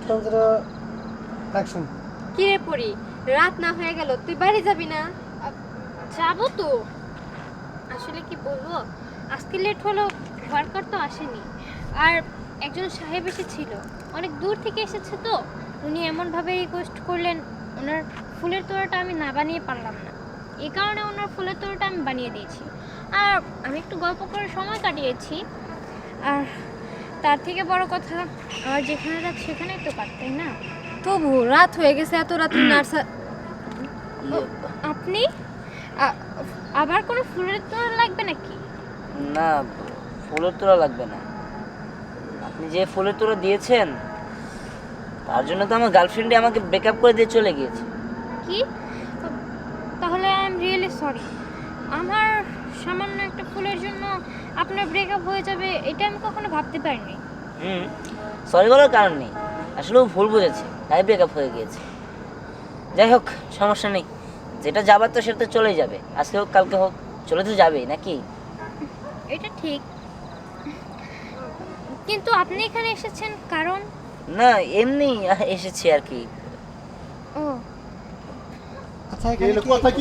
Camera action. কি রে পড়ি, রাত না হয়ে গেল, তুই বাড়ি যাবি না? যাবো তো। আসলে কি বলবো, আজকে লেট হলো, ওয়ার্কার তো আসেনি। আর একজন সাহেব এসেছিল, অনেক দূর থেকে এসেছে তো। উনি এমনভাবে রিকোয়েস্ট করলেন, ওনার ফুলের তোড়াটা আমি না বানিয়ে পারলাম না। এই কারণে ওনার ফুলের তোড়াটা আমি বানিয়ে দিয়েছি। আর আমি একটু গল্প করে সময় কাটিয়েছি। আর তার থেকে বড় কথা, আমার যেখানে রাত সেখানেই তো কাট, তাই না? তবু রাত হয়ে গেছে, এত রাতে নার্সার। আপনি আ- আবার কোনো ফুলের তোড়া লাগবে নাকি? না, ফুলের তোড়া লাগবে না। আপনি যে ফুলের তোড়া দিয়েছেন তার জন্য তো আমার গার্লফ্রেন্ডই আমাকে ব্রেকআপ করে দিয়ে চলে গিয়েছে। কি? তাহলে আই এম রিয়েলি সরি। আমার সামান্য একটা ফুলের জন্য আপনার ব্রেকআপ হয়ে যাবে, এটা আমি কখনো ভাবতে পারিনি। সরি বলার কারণ নেই, আসলে ও ভুল বুঝেছে, তাই ব্রেকআপ হয়ে গিয়েছে। যাই হোক, সমস্যা নেই, যেটা যাবার তো সেটা তো চলেই যাবে, আজকে হোক কালকে হোক, চলে তো যাবেই নাকি? এটা ঠিক, কিন্তু আপনি এখানে এসেছেন কারণ? না, এমনি এসেছি আর কি। ও আচ্ছা, এখানে কথা কি